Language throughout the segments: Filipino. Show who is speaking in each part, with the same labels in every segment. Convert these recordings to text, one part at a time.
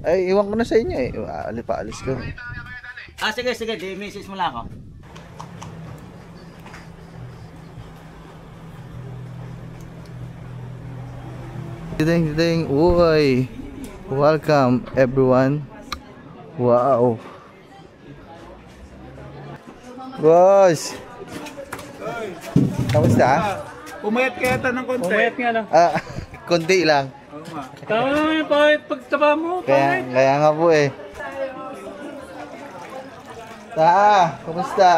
Speaker 1: Ay, iwan ko na sa inyo eh. Paalis ko.
Speaker 2: Sige, sige. Di message mo lang ako.
Speaker 1: Ding. Uy. Welcome everyone. Wow. Boss. Kamusta?
Speaker 3: Umayat kaya ito ng konti. Umayat nga lang.
Speaker 1: Konti lang.
Speaker 3: Tama naman yung pagtaba mo.
Speaker 1: Kaya nga po eh. Kamusta?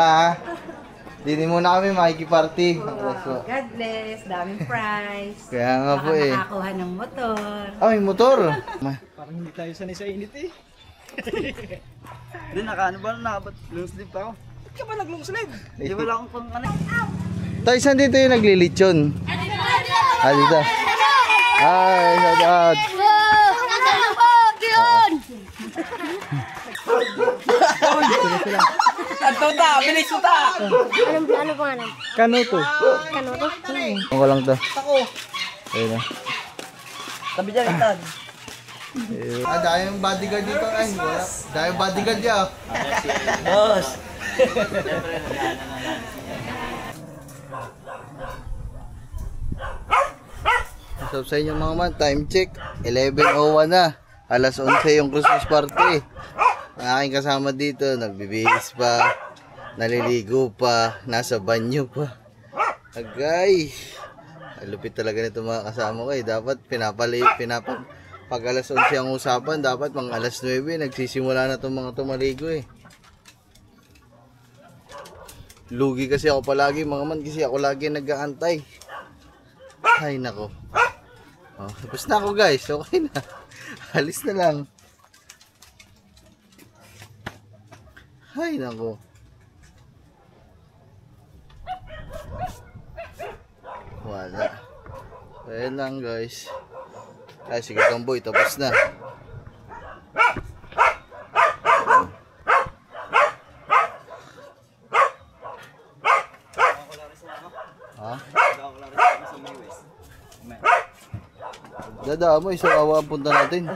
Speaker 1: Dini muna kami makikiparty.
Speaker 4: God bless, daming prize.
Speaker 1: Kaya nga po eh.
Speaker 4: Baka makakuha ng motor.
Speaker 1: May motor.
Speaker 3: Parang hindi tayo sanay sa init eh.
Speaker 2: Hindi, nakaano ba? Nakabat long sleeve pa ako.
Speaker 3: Ba't ka ba nag-long sleeve?
Speaker 2: Di wala akong pang ano.
Speaker 1: Tayo, saan dito yung naglilitsyon? Dito. Hi, shout out.
Speaker 2: Tuta, bilis tuta!
Speaker 5: Ano pangalan?
Speaker 1: Kanuto.
Speaker 5: Kanuto?
Speaker 1: Ako lang to. Ayun na.
Speaker 2: Tabi dyan, Tan.
Speaker 1: Dahil yung bodyguard dito. Ay, wala. Dahil yung bodyguard niya.
Speaker 2: Boss!
Speaker 1: So sa inyo mga man, time check. 11:01 na. Alas 11 yung Christmas party. Ang aking kasama dito, nagbibihis pa, naliligo pa, nasa banyo pa. Agay! Lupit talaga nito mga kasama ko eh. Dapat pag alas 11 ang usapan, dapat mga alas 9 nagsisimula na itong mga tumaligo eh. Lugi kasi ako palagi mga man, kasi ako lagi nag-aantay. Ay nako. Tapos na ako guys, okay na. Alis na lang. Ay nako. Wala. Ayan lang guys. Ay sige Gamboy, tapos na. Dada mo, isang awa ang punta natin.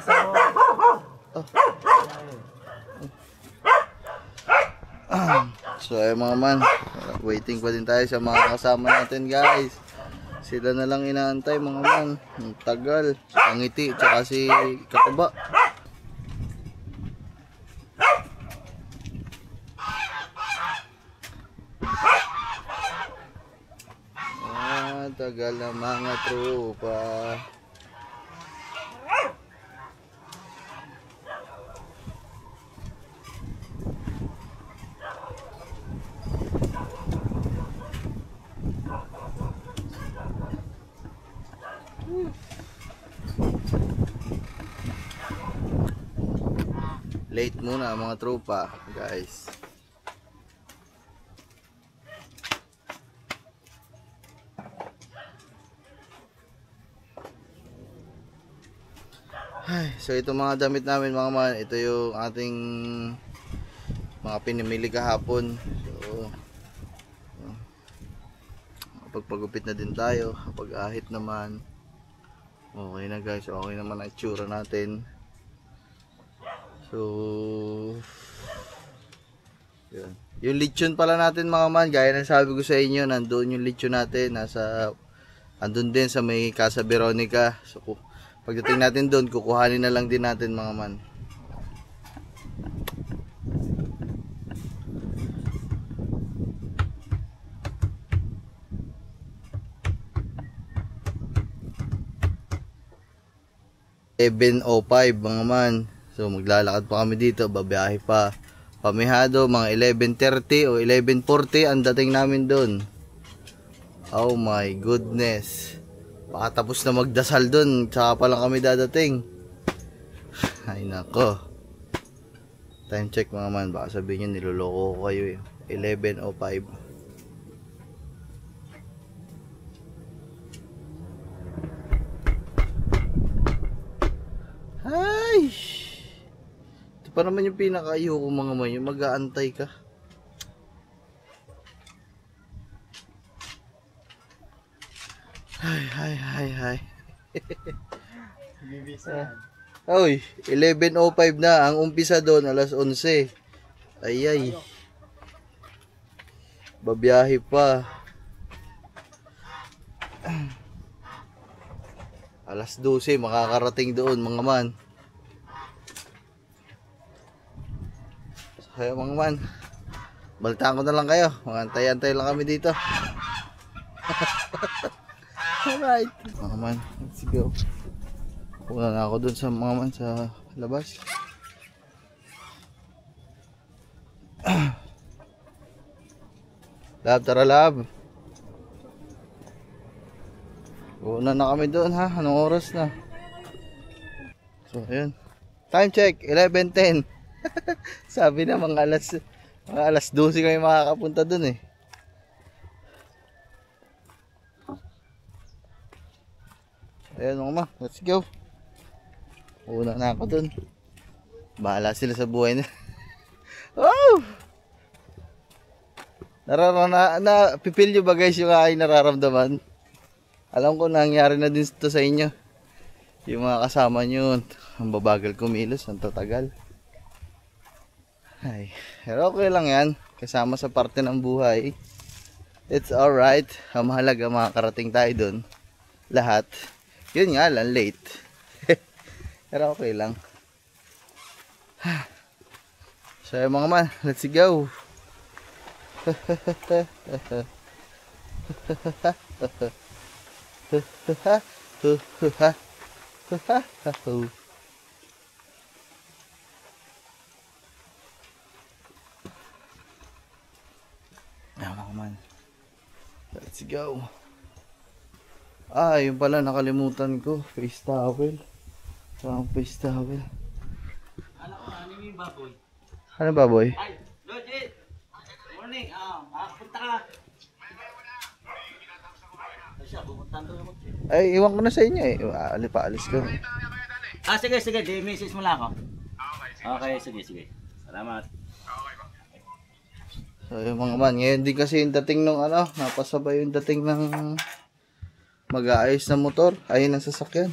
Speaker 1: So ay mga man, waiting pa din tayo sa mga kasama natin guys. Sila na lang inaantay mga man. Ang tagal. Ang ngiti, tsaka si Kataba. Tagal na mga tropa. Late muna mga tropa, guys. So ito mga damit namin mga man, ito yung ating mga pinamili kahapon. So pagpagupit na din tayo, pag-ahit naman. Okay na guys, okay naman ang itsura natin. So yun. Yung lechon pala natin mga man, gaya ng sabi ko sa inyo, nandoon yung lechon natin, andun din sa may Casa Veronica. So pagdating natin doon, kukuhanin na lang din natin mga man. mga man. So maglalakad pa kami dito, babiyahe pa. Pamihado, mga 11:30 o 11:40 ang dating namin doon. Oh my goodness. Baka tapos na magdasal dun, tsaka pa lang kami dadating. Ay nako. Time check mga man, baka sabihin nyo niloloko ko kayo eh. 11:05. Ay! Ito pa naman yung pinaka-ayoko mga man, yung mag-aantay ka. Hi.
Speaker 3: Bibisa.
Speaker 1: Oy, 11:05 na. Ang umpisa doon, alas 11. Ayay. Babiyahe pa. Alas 12, makakarating doon mga man. Kaya mga man, balitaan ko na lang kayo. Antay-antay lang kami dito. Alright. Mga man, let's go. Pupunta na ako dun sa mga man sa labas. Lab, tara lab. Una na kami doon ha. Anong oras na? So, ayun. Time check, 11:10. Sabi na mga alas 12 kami makakapunta doon eh. Ayun mga ma, let's go. Una na ako doon. Bahala sila sa buhay na. Oh! Pipil nyo ba guys yung aking nararamdaman? Alam ko nangyari na din ito sa inyo. Yung mga kasama nyo, ang babagal kumilos, ang tatagal. Ay, pero okay lang yan. Kasama sa parte ng buhay. It's alright. Ang mahalaga makakarating tayo dun. Lahat. Yun nga lang, late. Pero okay lang. So yung mga man, let's go. Mga man, let's go. Yun pala, nakalimutan ko. Face towel. Saan face towel?
Speaker 2: Ano yung baboy?
Speaker 1: Ano baboy?
Speaker 2: Ay, Lojit! Morning, punta ka. Siya, pupunta doon ako.
Speaker 1: Ay, iwan ko na sa inyo eh. Paalis ko.
Speaker 2: Sige, di-message mo lang ako. Okay, sige. Salamat.
Speaker 1: So yung mga man, ngayon din kasi yung dating nung napasabay yung dating ng mag-aayos ng motor. Ayun ang sasakyan.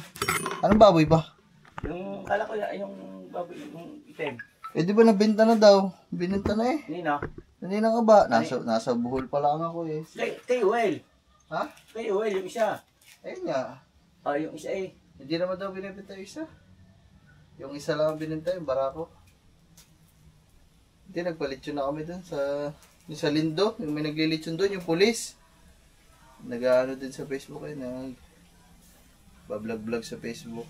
Speaker 1: Anong baboy ba?
Speaker 2: Yung, kala ko yung baboy, yung item.
Speaker 1: Eh di ba nabenta na daw? Binenta na eh.
Speaker 2: Nino?
Speaker 1: Hindi na ka ba? Nasa Bohol pa lang ako eh.
Speaker 2: Kay Uel.
Speaker 1: Ha?
Speaker 2: Kay Uel, yung isa.
Speaker 1: Ayun nga.
Speaker 2: Yung isa eh.
Speaker 1: Hindi naman daw binibenta yung isa. Yung isa lang ang binenta, yung barako. Hindi, nagpalitsyon na kami dun yung sa Lindo. Yung may naglilitsyon dun, yung pulis. Nag-ano din sa Facebook eh. Bablog-vlog sa Facebook.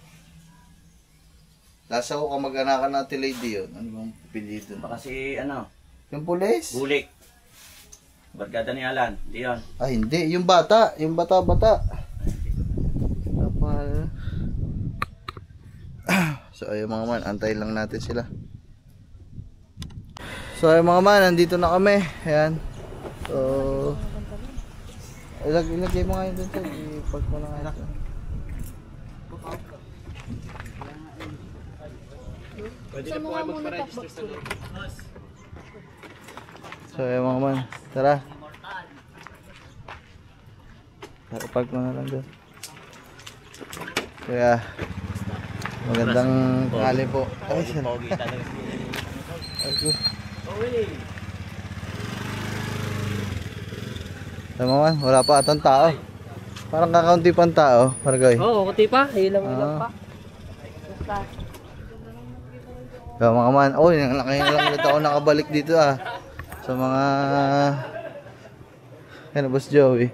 Speaker 1: Lasa ko kamag-anakan natin lady yun. Ano bang pipili dun?
Speaker 2: Baka si
Speaker 1: Yung pulis?
Speaker 2: Bulik. Barkada ni Alan, di yun.
Speaker 1: Hindi. Yung bata. Yung bata-bata. So ayun mga man, antay lang natin sila. So ayun mga man, nandito na kami. Ayan. So ilagay mo nga yun dun sa i-park mo na nga yun.
Speaker 3: Pwede na po kayo magpa-register sa loob.
Speaker 1: So ayun mga man, tara. Park mo na lang dun. Kaya magandang tanghali po. Ay,
Speaker 2: Pogi talaga.
Speaker 1: okay. Ay mga man, wala pa atang tao. Parang kakaunti pang tao, Margoy.
Speaker 3: Oo, kuti pa. Ilang pa.
Speaker 1: So mga man, laki lang ulit ako nakabalik dito sa mga Boss Joey.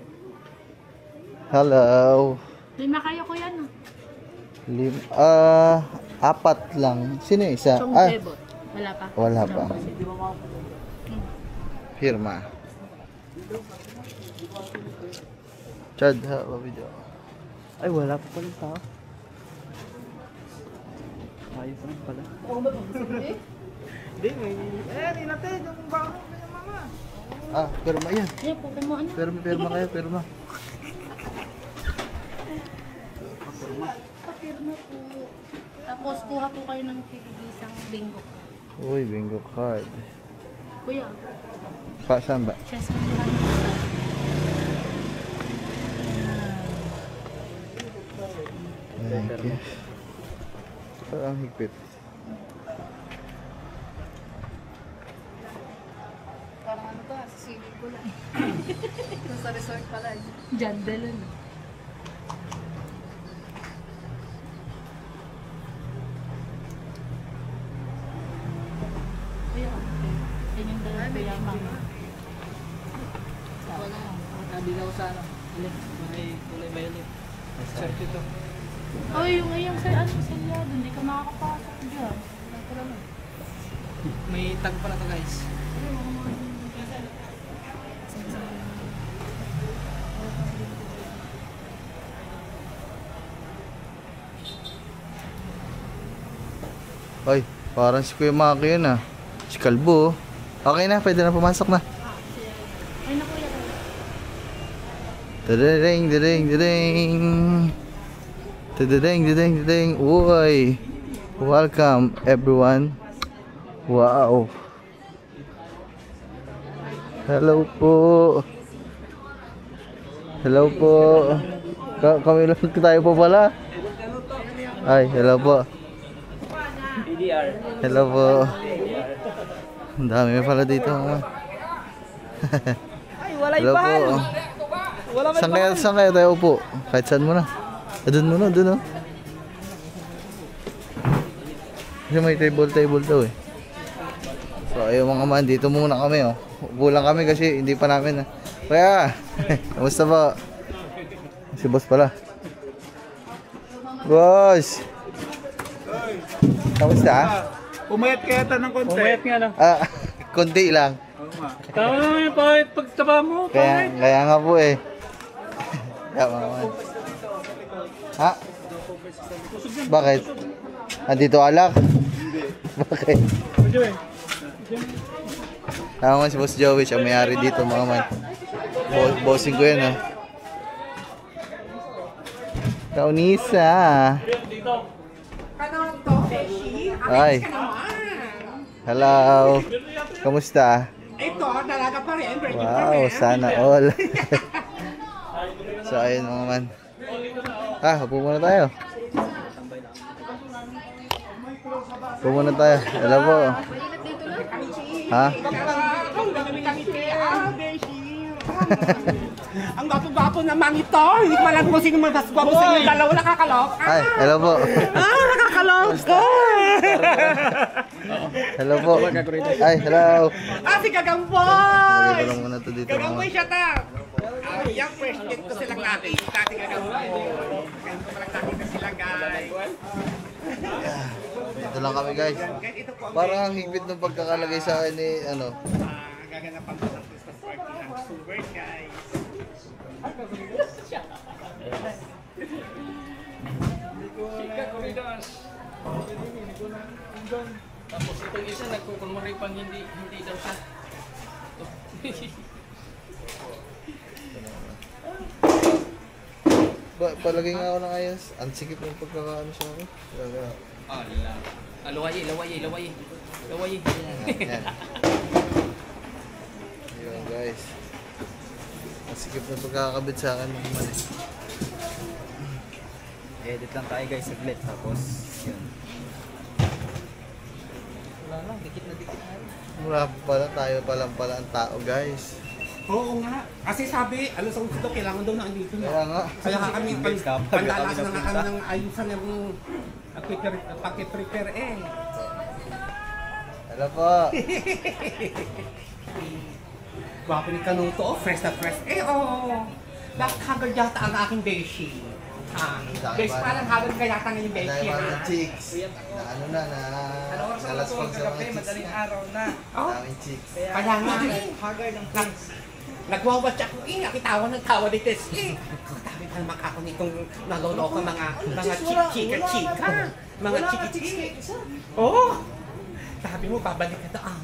Speaker 1: Hello.
Speaker 5: 5 kayo ko yan.
Speaker 1: 4 lang. Sino yung isa?
Speaker 5: Bebot. Wala pa.
Speaker 1: Wala pa. Firma. Chad, video.
Speaker 3: Ay, wala pa pala tao. Ayos lang pala. Hindi, may... hindi natin. Yung bago ng mama.
Speaker 1: Firma yan.
Speaker 5: Ay, po mo ano?
Speaker 1: Firma kayo, firma.
Speaker 5: Papirma po. Tapos kuha po kayo ng isang bingo.
Speaker 1: Uy, bingo card.
Speaker 5: Kuya,
Speaker 1: Saan ba?
Speaker 5: siya sa mga
Speaker 1: Thank you. Parang higpit.
Speaker 5: Parang ano to, sa swimming pool lang. Sa resort pala. Diyan, dalon. Ayun. Yan yung dalon ko yung mga.
Speaker 3: Nabigaw sa ano. May kulay violet. Shirt ito.
Speaker 5: Oh, yung ayang sa ano, sa lado. Hindi ka makakapasok dyan.
Speaker 3: May tag pala to guys.
Speaker 1: Ay, parang si Kuya Maki yun ah. Si Kalbo. Okay na, pwede na pumasok na.
Speaker 5: Ay, naku, yan.
Speaker 1: Dadading, dading, dading. Dadading, dading, dading. Uy. Welcome everyone. Wow. Hello po. Hello po. Kami lang tayo po pala. Ay, hello po. Hello po. Ang dami pala dito.
Speaker 3: Ay, wala
Speaker 1: Hello po.
Speaker 3: Wala
Speaker 1: Saan kayo tayo upo? Kahit saan mo na. Doon mo na, doon oh. Kasi may table daw eh. So ayun mga man, dito muna kami oh. Upo lang kami kasi hindi pa namin ah. Kaya, kamusta po? Si boss pala. Boss! Kamusta ah?
Speaker 3: Umayat kaya ta ng konti. Umayat nga lang.
Speaker 1: Ah, konti lang.
Speaker 3: Tama naman yung pahit pagtaba mo.
Speaker 1: Kaya nga po eh. Kaya mga man. Ha? Bakit? Andito alak? Bakit? Tama man si Boss Joey, siya may-ari dito mga man. Bossing ko yan ha. Kaunisa. Ay. Hello. Kamusta?
Speaker 3: Ito, dalaga pa rin.
Speaker 1: Wow, sana all. So ayun mga man. Upo muna tayo. Upo muna tayo. Hello po. Ha?
Speaker 3: Ang gwapo-gwapo naman ito. Hindi ko alam kung sino mas gwapo sa inyo. Dalawa nakakalok.
Speaker 1: Ay, hello po.
Speaker 3: Nakakalok.
Speaker 1: Hello po. Ay, hello.
Speaker 3: Si Gagamboy.
Speaker 1: Lagay ko lang muna to dito.
Speaker 3: Gagamboy
Speaker 1: Mga.
Speaker 3: siya ta. Yung president ko silang nakita. Si Gagamboy. Ganito ko lang nakita sila guys.
Speaker 1: Dito lang kami guys. Parang ang higpit ng pagkakalagay sa akin ni ano.
Speaker 3: Gaganapan ko ng Christmas party ng Super guys.
Speaker 6: Tapos itong isa nagkukumuri pang hindi daw siya.
Speaker 1: Palagay nga ako ng ayos. Ang sikip ng pagkakaano sa akin.
Speaker 6: Laway.
Speaker 1: Yan. Yun guys. Ang sikip ng pagkakabit sa akin ng mali.
Speaker 2: Edit lang tayo guys, saglit. Tapos, yun.
Speaker 6: Wala lang, dikit na rin.
Speaker 1: Mura pala tayo palang pala ang tao guys.
Speaker 3: Oo nga. Kasi sabi, alam sa gusto, kailangan daw na andito na.
Speaker 1: Kaya nga.
Speaker 3: Kaya nga kami, pandalas na nga kami ng ayusan ng pag-prepare eh.
Speaker 1: Hello po.
Speaker 3: Gwapo ni Kanuto, fresh na fresh. Bakit hagard yata ang aking beshi? Beshi, parang hagard ka yata ng beshi
Speaker 1: Dahil
Speaker 3: ha?
Speaker 1: mga chicks. Na ano na, nalaspag sa mga chicks.
Speaker 6: Madaling araw na.
Speaker 1: Daming chicks.
Speaker 3: Kaya nga, nagwawatch ako, nakitawan ng tawa ni Tess. Sabi pa naman ako nitong naloloko mga chika-chika. Mga chiki-chiki. Oo! Sabi mo, babalik ka doon.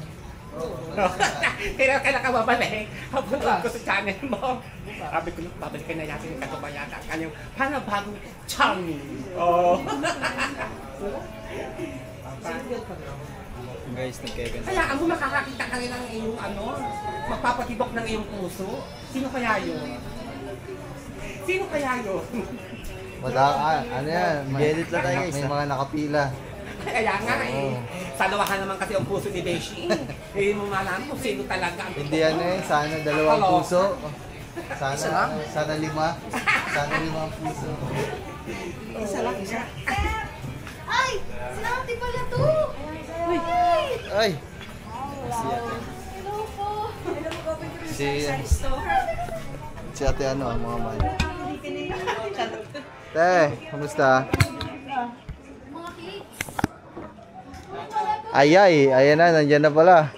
Speaker 3: Kailan ka babalik? Papunod ko sa channel mo. Sabi ko, babalik ka na yata yung katubayata. Kanyang panabagong channel. Oo.
Speaker 2: Guys, nagkaganda.
Speaker 3: Kaya ako makakakita ka rin ng iyong magpapatibok ng iyong puso. Sino kaya yun? Sino kaya yun?
Speaker 1: Ano yan?
Speaker 2: Edit lang tayo guys.
Speaker 1: May mga nakapila.
Speaker 3: Kaya nga eh. Salawahan naman kasi ang puso ni Beshi. Hindi mo malaman kung sino talaga.
Speaker 1: Hindi ano eh, sana dalawang puso. Sana lima. Sana limang puso.
Speaker 3: Isa lang, isa.
Speaker 5: Ay! Sinati pala to!
Speaker 1: Ay!
Speaker 5: Hello po!
Speaker 1: Si ate ano, ang mga man. Te, kamusta?
Speaker 5: Mga cakes!
Speaker 1: Ay, ayan na, nandyan na pala.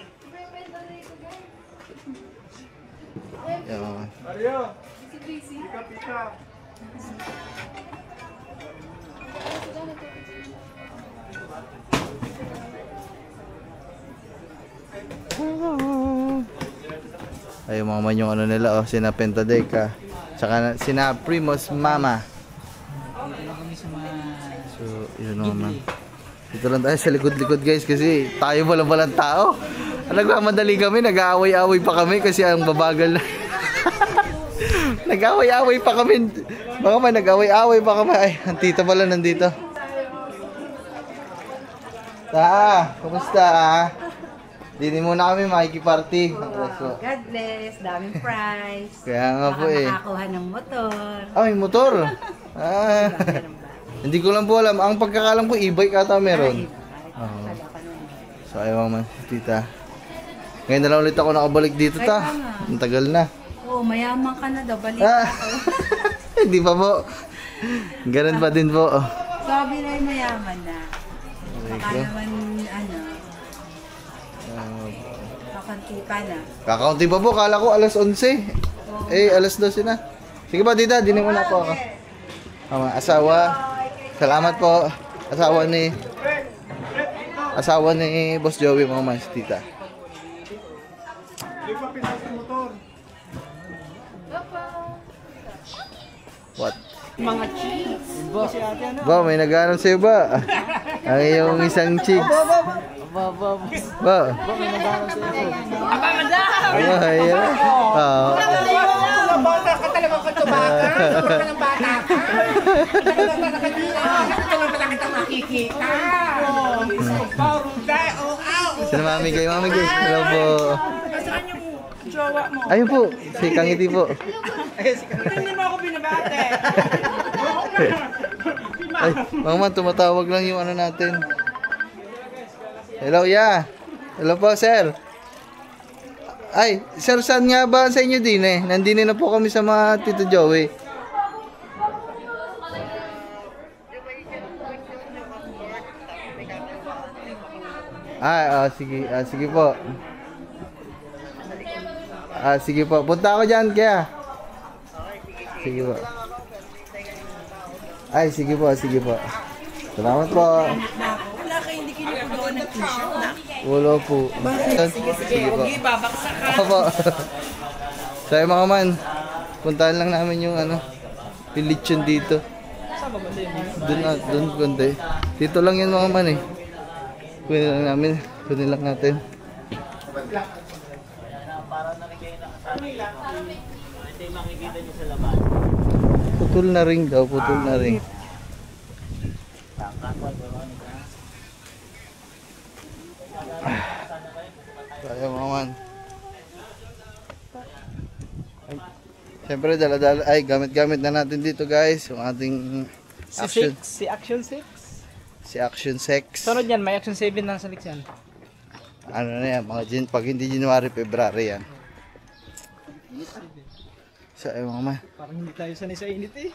Speaker 1: Yan.
Speaker 5: Si Tracy.
Speaker 1: Ay, mga man yung ano nila, oh, sina Pentadeca. Tsaka sina Primos Mama. So, yun naman. Dito lang tayo sa likod-likod guys kasi tayo walang tao. Nagmamadali kami, nag-aaway-aaway pa kami kasi ang babagal na. Nag-aaway-aaway pa kami. Baka man, nag-aaway-aaway pa kami. Ay, ang tita pala nandito. Kumusta? Dini muna kami makikiparty.
Speaker 4: God bless. Daming prize.
Speaker 1: Kaya nga po
Speaker 4: Baka
Speaker 1: eh.
Speaker 4: makakuha ng motor.
Speaker 1: Ay, motor. Ah.
Speaker 4: Meron ba?
Speaker 1: Hindi ko lang po alam. Ang pagkakalam ko, e-bike ata meron. Oo.
Speaker 4: Kala ko nun.
Speaker 1: So, ayaw man, tita. Ngayon na lang ulit ako nakabalik dito, ta. Ang tagal na.
Speaker 4: Oo, mayaman ka na daw. Balita
Speaker 1: Ah.
Speaker 4: ko.
Speaker 1: Hindi pa po. Ganun pa din po.
Speaker 4: Sabi na yung mayaman na. Baka
Speaker 1: ko.
Speaker 4: naman, ano, kakanti pa na.
Speaker 1: Kakaunti pa po. Kala ko alas 11. Eh, alas 12 na. Sige pa, tita. Dinin mo na po ako. Asawa. Salamat po. Asawa ni Boss Joey, mga mas, tita. What?
Speaker 3: Mga cheese.
Speaker 1: Ba, may nag-aaral sa'yo ba? Ang iyong isang chicks. Ba?
Speaker 3: Aba, madam!
Speaker 1: Ayan.
Speaker 3: Bata ka talaga ka tumaka. Sobrang ka ng bata ka. Ito lang pala kita makikita. Paruday,
Speaker 1: Sino Mami Gay? Mami Gay. Hello po.
Speaker 3: Saan yung jowa mo?
Speaker 1: Ayun po. Si Kangiti po.
Speaker 3: Hindi mo ako binabate.
Speaker 1: Ay, mama, tumatawag lang yung ano natin. Hello, yeah. Hello po, sir. Ay, sir, saan nga ba sa inyo din eh? Nandini na po kami sa mga Tito Joey. Sige. Sige po. Sige po. Punta ako dyan, kaya. Sige po. Ay, sige po. Salamat po.
Speaker 3: Wala kayo hindi kinukuloan ng t-shirt na.
Speaker 1: Wala po.
Speaker 3: Sige po. Huwag babaksak ka.
Speaker 1: Opo. So yung mga man, puntahan lang namin yung ano, yung lechon dito. Doon kundi. Dito lang yun mga man eh. Kunin lang natin. Putol na ring daw, putol na ring. Kaya mga man. Ay, siyempre dala-dala, ay gamit-gamit na natin dito guys, yung ating action.
Speaker 6: Si Action 6.
Speaker 1: Si Action 6.
Speaker 6: Sunod yan, may Action 7 lang sa Lixan.
Speaker 1: Ano na yan, mga pag hindi January, February yan. So ay mga man.
Speaker 6: Parang hindi tayo sanay sa init eh.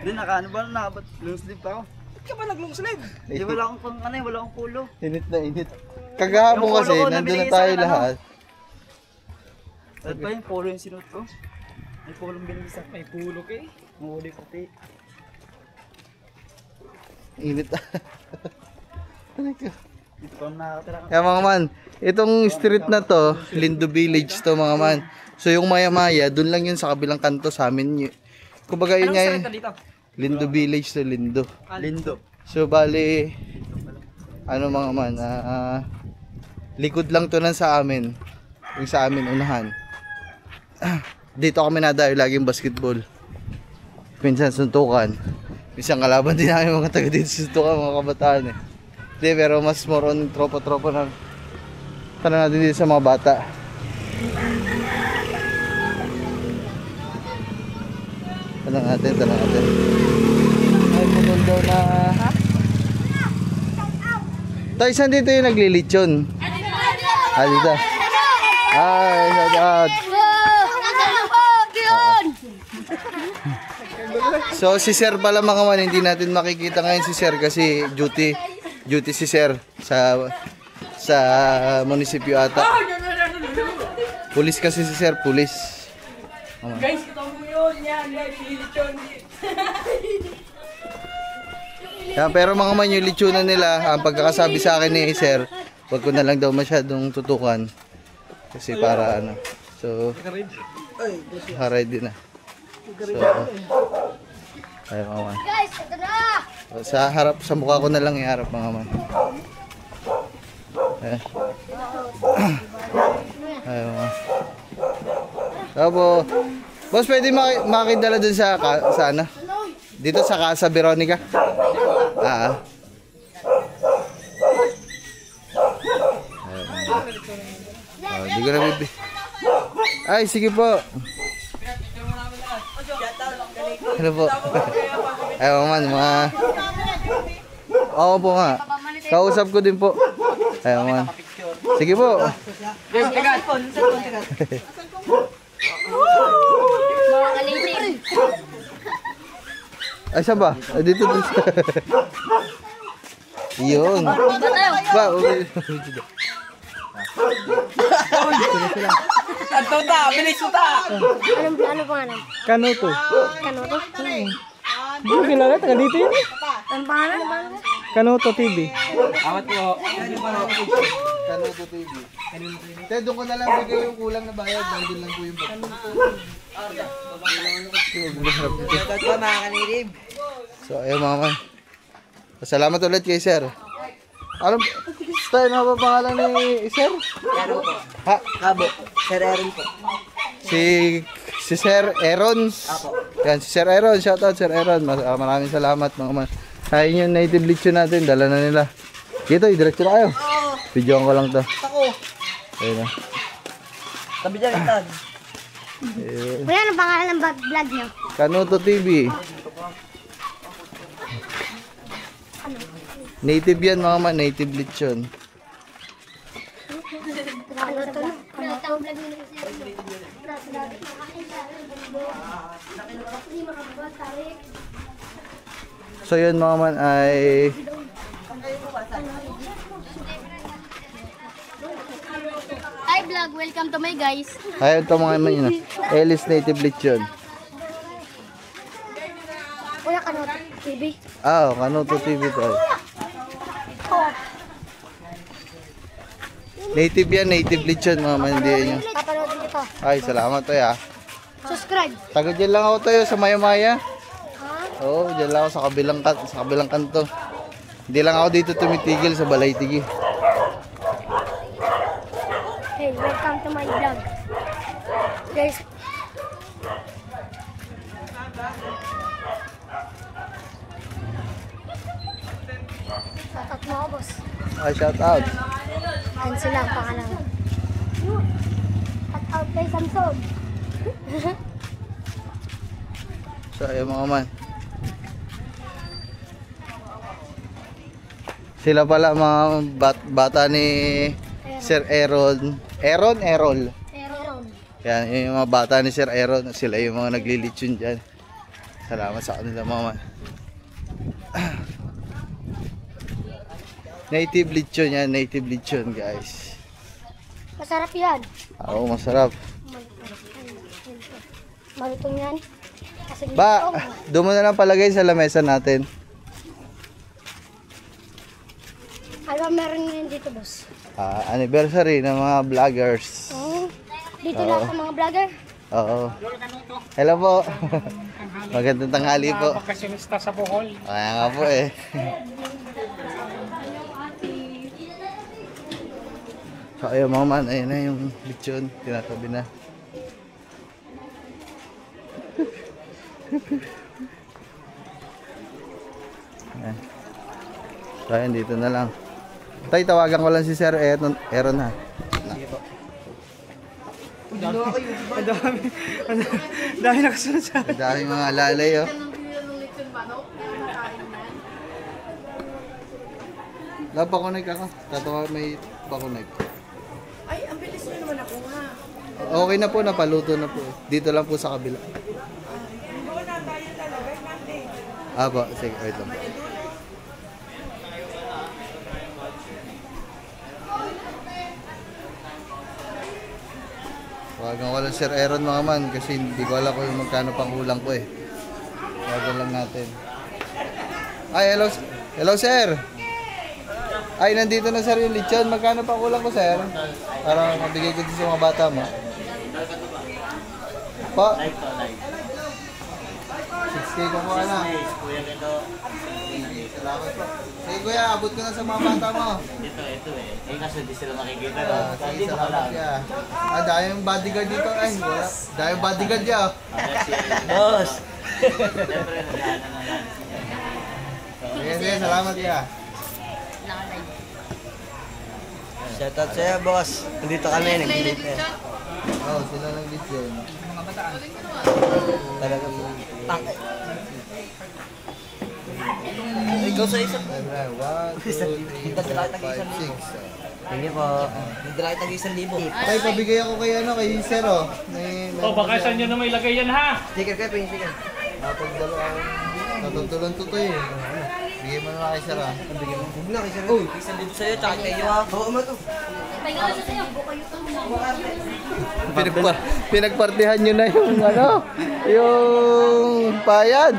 Speaker 2: Hindi, nakaano ba? Nakabat long sleeve pa ako.
Speaker 6: Ba't ka ba nag-long sleeve?
Speaker 2: Hindi, wala akong pang ano eh, wala akong pulo.
Speaker 1: Init na init. Kagahapon
Speaker 2: Yung
Speaker 1: kasi,
Speaker 2: polo ko,
Speaker 1: nandun
Speaker 2: nabili
Speaker 1: na
Speaker 2: sa
Speaker 1: tayo
Speaker 2: akin, ano?
Speaker 1: lahat.
Speaker 2: At pa yung polo yung sinuot ko. May pulong binili sa
Speaker 6: May pulok eh.
Speaker 2: Mahuli puti.
Speaker 1: Init na.
Speaker 2: Dito pa nakatira ka.
Speaker 1: Kaya mga man, itong street na to, Lindo Village to mga man. So yung maya-maya, dun lang yun sa kabilang kanto sa amin. Kumbaga yun
Speaker 6: Anong
Speaker 1: nga
Speaker 6: salita dito?
Speaker 1: Lindo Village to Lindo.
Speaker 2: Lindo.
Speaker 1: So bali, ano mga man, likod lang to lang sa amin. Yung sa amin unahan. Dito kami nadayo laging basketball. Minsan suntukan. Isang kalaban din namin mga taga dito sa Tuka, mga kabataan eh. Hindi, pero mas more on tropa-tropa na. Tanong natin dito sa mga bata. Tanong natin. Ay, putol daw na... Tayo, saan dito yung naglilitsyon? Dito. Ay, shout out. So, si Sir pala mga man, hindi natin makikita ngayon si Sir kasi duty si Sir sa munisipyo ata. Pulis kasi si Sir, pulis.
Speaker 6: Guys, ito mo yun. Yan, lilitsyon.
Speaker 1: Yeah, pero mga man, yung litsunan nila, ang pagkakasabi sa akin ni Sir, wag ko na lang daw masyadong tutukan. Kasi para ano. So, ready na. So, ayun mga man.
Speaker 5: Guys, ito na!
Speaker 1: So, sa mukha ko na lang iharap mga man. Ayun mga. Tapos, boss, pwede makidala dun sa ano? Dito sa Casa Veronica. Di ko na bibi. Ay, sige po. Ano po? Ayun man, Oo po nga. Kausap ko din po. Ayun man. Sige po. Ay, saan ba? Dito. Yun. Ba, okay.
Speaker 6: Tuta, bilis tuta.
Speaker 5: Ano pangalan?
Speaker 1: Kanuto.
Speaker 5: Kanoto?
Speaker 6: Hindi mo kilala, taga dito yun eh.
Speaker 5: Ang pangalan?
Speaker 6: Kanoto TV. Awat po.
Speaker 1: Kanuto TV. Kaya doon ko na lang bigay yung kulang na bayad. Nandun lang po yung bag. So, ayun mga man. Salamat ulit kay Sir. Alam, tayo na ba pangalan ni Sir?
Speaker 7: Kabo po.
Speaker 1: Ha?
Speaker 7: Kabo. Sir Aaron po.
Speaker 1: Si Sir Aaron. Yan, si Sir Aaron. Shoutout Sir Aaron. Maraming salamat mga man. Ayun yung native lechon natin. Dala na nila. Dito, i-diretso na kayo. Videoan ko lang to.
Speaker 7: Ako.
Speaker 1: Ayun na.
Speaker 7: Tabi dyan, Tan.
Speaker 5: Kuya, ano pangalan ng vlog niyo?
Speaker 1: Kanuto TV. Native yan mga man. Native lechon.
Speaker 5: Kanoto na. Kanoto vlog niyo.
Speaker 1: So yun mga man ay
Speaker 5: Hi vlog, welcome to my guys.
Speaker 1: ayun to mga man yun. Ellis Native Lechon.
Speaker 5: Kuya, Kanoto TV.
Speaker 1: Kanuto TV to. Native yan, native lechon mga man. Hindi yan yun.
Speaker 5: Papanoodin kita.
Speaker 1: Ay, salamat tayo ah.
Speaker 5: Subscribe.
Speaker 1: Taga dyan lang ako tayo sa Maya-Maya.
Speaker 5: Ha?
Speaker 1: Oo, dyan lang ako sa kabilang kanto. Hindi lang ako dito tumitigil sa Balaytigi.
Speaker 5: Hey, welcome to my vlog. Guys, shoutout mo ako, boss.
Speaker 1: Ay, shout out.
Speaker 5: Yan sila ang pangalan. Shoutout kay Samson.
Speaker 1: So, ayun mga man. Sila pala mga bata ni Sir Aaron. Errol.
Speaker 5: Meron.
Speaker 1: Yan, yung mga bata ni Sir Aaron. Sila yung mga naglilitsyon dyan. Salamat sa kanila mga man. Native lechon yan, native lechon guys.
Speaker 5: Masarap yan.
Speaker 1: Oo, masarap.
Speaker 5: Malutong yan. Kasi
Speaker 1: Ba, doon mo na lang palagay sa lamesa natin.
Speaker 5: ano meron ngayon dito, boss?
Speaker 1: Anniversary ng mga vloggers.
Speaker 5: Oh, dito lang sa mga vlogger.
Speaker 1: Oo. Hello po. Magandang tanghali po.
Speaker 6: Pagkasinista sa Bohol.
Speaker 1: Kaya nga po eh. So ayun mga man, ayun na yung lechon. Tinatabi na. So, ayan, dito na lang. Tay, tawagan ko lang si Sir Aaron ha.
Speaker 3: Dami nakasunod sa
Speaker 1: Ang daming mga lalay, oh. Wala, pakunig ako. Tatawa, may pakunig.
Speaker 8: Ay, ang bilis nyo naman ako nga.
Speaker 1: Okay na po, napaluto na po. Dito lang po sa kabila. Aba, sige, wait lang. Tawagan ko lang Sir Aaron mga man kasi hindi ko alam kung magkano pang kulang ko eh. Tawagan lang natin. Ay, hello sir. Ay, nandito na sir yung lechon. Magkano pang kulang ko sir? Para mabigay ko din sa mga bata mo. Pa? 6K ko po na.
Speaker 2: Kuya nito.
Speaker 1: Salamat po. Sige kuya, abot ko na sa mga bata mo.
Speaker 2: Ito eh. Eh kasi hindi sila makikita.
Speaker 1: Sige,
Speaker 2: Dito ka
Speaker 1: salamat
Speaker 2: lang.
Speaker 1: kuya. Dahil yung bodyguard dito. Ay, wala. Dahil yung bodyguard niya.
Speaker 7: Boss!
Speaker 2: Siyempre, nagdaanan na lang.
Speaker 1: Sige, salamat kuya.
Speaker 7: Shoutout sa'yo, boss. Nandito kami, nag-deliver.
Speaker 1: Oh, sila lang lechon.
Speaker 7: Talaga po. Ikaw sa isa.
Speaker 1: 1, 2, 3, 4, 5, 6.
Speaker 7: Hindi po. Nagdala kita ng 1,000.
Speaker 1: Tay, pabigay ako kay ano, kay Sir, oh.
Speaker 6: Baka saan nyo na may lagay yan ha?
Speaker 7: Sticker kayo, pwede sticker.
Speaker 1: Napagdalo ako. Natutulong to to eh. Bigay mo na kay Sir, ah.
Speaker 7: Bigyan mo. Huwag na, kasi uy, 1,000 sa'yo, tsaka kayo ha. Oo, ma to.
Speaker 1: Pinagpartihan nyo na yung ano, yung payad.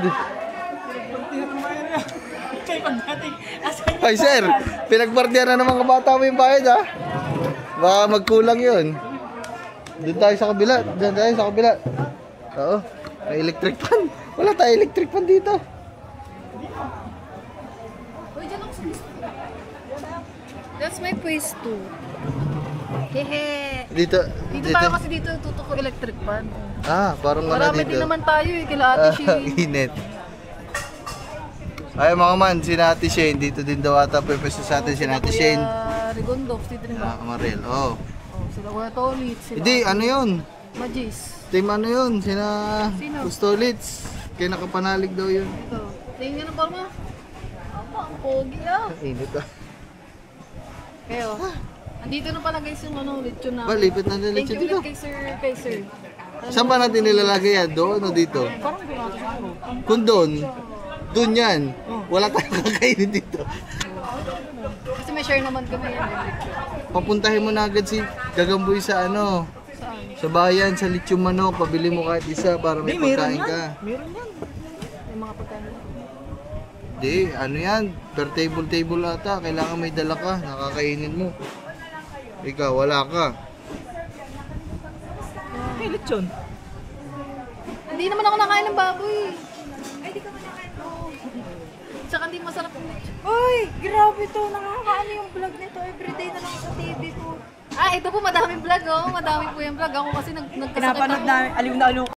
Speaker 1: Ay sir, pinagpartihan na ng mga bata mo yung bayad ha. Baka magkulang yun. Doon tayo sa kabila, doon tayo sa kabila. Oo, may electric fan. Wala tayo electric fan dito.
Speaker 5: Uy, dyan ako sa gusto. That's my pwesto. Hehe.
Speaker 1: Dito,
Speaker 5: Dito tayo kasi dito tutok ko electric fan.
Speaker 1: Ah, parang wala
Speaker 5: Marami
Speaker 1: dito.
Speaker 5: din naman tayo eh, kila Ate Shea.
Speaker 1: Init. Ay mga man, si Ate Shane, dito din daw ata pwede sa atin si Ate Shane.
Speaker 5: Kuya Rigondo, dito rin ba?
Speaker 1: Amarel, oh.
Speaker 5: Oh, sila Kuya Tolit, sila
Speaker 1: Hindi, ano yun?
Speaker 5: Majis.
Speaker 1: Team ano yun? Sina
Speaker 5: Sino?
Speaker 1: Pustolits. Kaya nakapanalig daw yun.
Speaker 5: Ito. Tingnan nyo ng parma. Apa, ang pogi ah.
Speaker 1: Init ah.
Speaker 5: Kayo. Andito na pala guys yung ano, lechon na.
Speaker 1: Ba, lipat na nila
Speaker 5: Thank you
Speaker 1: dito.
Speaker 5: ulit kay sir.
Speaker 1: Saan pa natin nilalagay yan? Doon o dito?
Speaker 5: Parang doon natin siguro.
Speaker 1: Kung doon yan. Wala tayong kakainin dito.
Speaker 5: Kasi may share naman kami yan.
Speaker 1: Papuntahin mo na agad si Gagamboy sa ano,
Speaker 5: Saan?
Speaker 1: sa bayan, sa lechong manok. Pabili mo kahit isa para may pagkain ka.
Speaker 5: Meron yan. May mga pagkain.
Speaker 1: Hindi, ano yan, per table ata. Kailangan may dala ka, nakakainin mo. Ikaw, wala ka.
Speaker 3: Hey, lechon.
Speaker 5: Hindi naman ako nakain ng baboy. Ay, di ka ba nakain? Oo. Tsaka hindi masarap yung lechon.
Speaker 4: Uy, grabe to. Nakakaano yung vlog nito. Everyday na lang sa TV ko.
Speaker 5: Ah, ito po madaming vlog oh. Madami po yung vlog. Ako kasi nagkasakit
Speaker 4: Pinapanood
Speaker 5: ako.
Speaker 4: na aliw na aliw